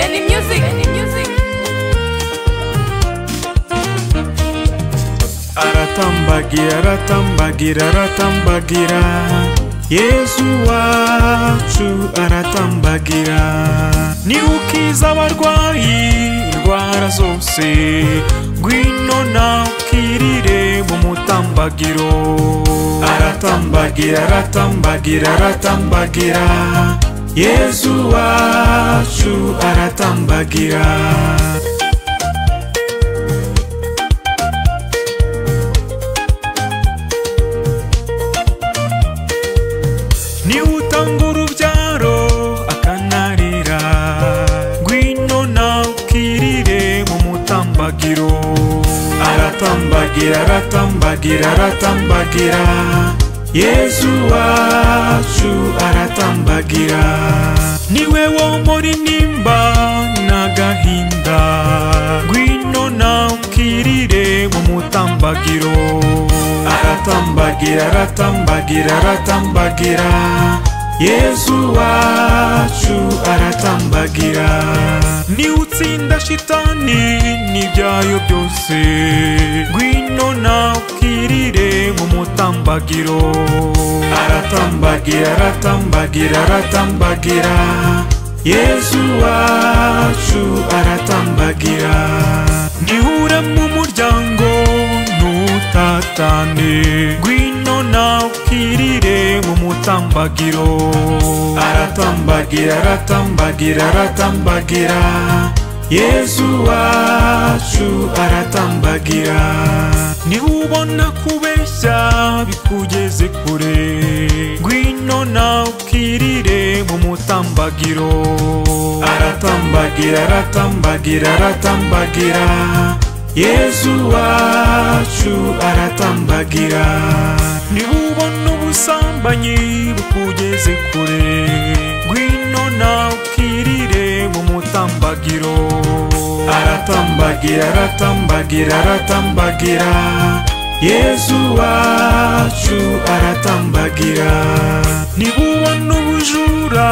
Benny Music. Aratambagira, aratambagira, aratambagira, Yesu wacu aratambagira. Ni ukiza abarwayi indwara zose, ngwino nawe ukirire mu mutambagiro. Aratambagira, aratambagira, aratambagira, Yesu wacu aratambagira. Ni utanga urubyaro akanarira, ngwino nawe ukirire mu mutambagiro. Aratambagira, aratambagira, aratambagira, Yesu wacu aratambagira. Niwe womora intimba n'agahinda, ngwino nawe ukirire mu mutambagiro. Aratambagira, aratambagira, aratambagira, Yesu wacu aratambagira. Ni utsinda shitani n'ibyayo byose, ngwino nawe ukirire mu mutambagiro. Aratambagira, aratambagira, aratambagira, Yesu wacu aratambagira. Nihure mu muryango nutatane, ngwino nawe ukirire mu mutambagiro. Aratambagira, aratambagira, aratambagira, Yesu wacu aratambagira. Nihubona kubeshya bikugeze kure, ngwino nawe ukirire mu mutambagiro. Aratambagira, aratambagira, aratambagira, Yesu wacu aratambagira. Nihubona ubusambanyi bukugeze kure, ngwino nawe ukirire mu mutambagiro. Aratambagira, aratambagira, aratambagira, Yesu wacu aratambagira. Nihubona ubujura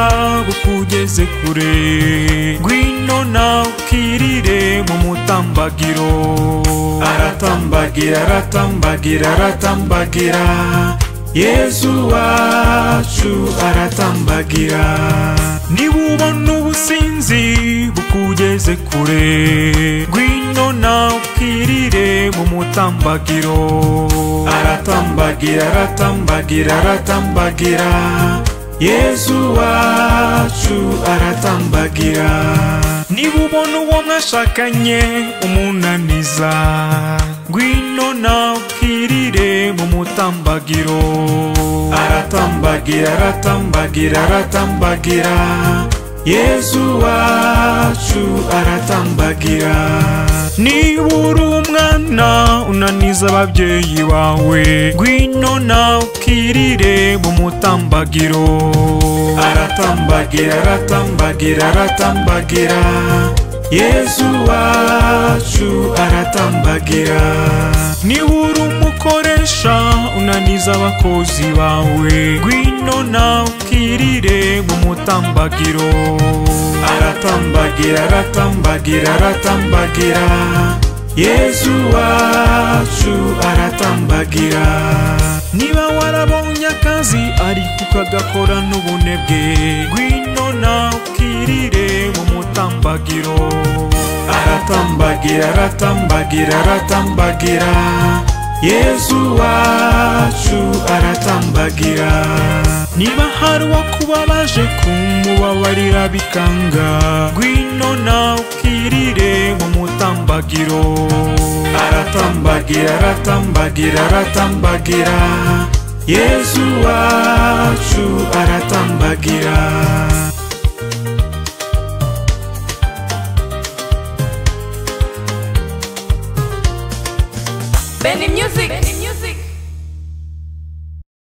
bukugeze kure, ngwino nawe ukirire mu mutambagiro. Aratambagira, aratambagira, aratambagira, Yesu wacu aratambagira. Nihubona ubusinzi bukugeze kure, ngwino nawe ukirire mu mutambagiro. Aratambagira, aratambagira, aratambagira, Yesu wacu aratambagira. Nihubona uwo mwashakanye umunaniza, ngwino nawe ukirire mu mutambagiro. Aratambagira, aratambagira, aratambagira, Yesu wacu aratambagira. Niba uri umwana unaniza ababyeyi bawe, ngwino nawe ukirire mu mutambagiro. Aratambagira, aratambagira, aratambagira, Yesu wacu aratambagira. Niba uri umukoresha unaniza abakozi bawe, ngwino nawe ukirire mu mutambagiro. Aratambagira, aratambagira, aratambagira, Yesu wacu aratambagira. Niba warabonye akazi ariko ukagakora n'ubunebwe, ngwino nawe ukirire mu mutambagiro. Aratambagira, aratambagira, aratambagira, Yesu wacu aratambagira. Niba hari uwakubabaje kumubabarira bikanga, ngwino nawe ukirire mu mutambagiro. Aratambagira, aratambagira, aratambagira, Yesu wacu aratambagira. Benny Music.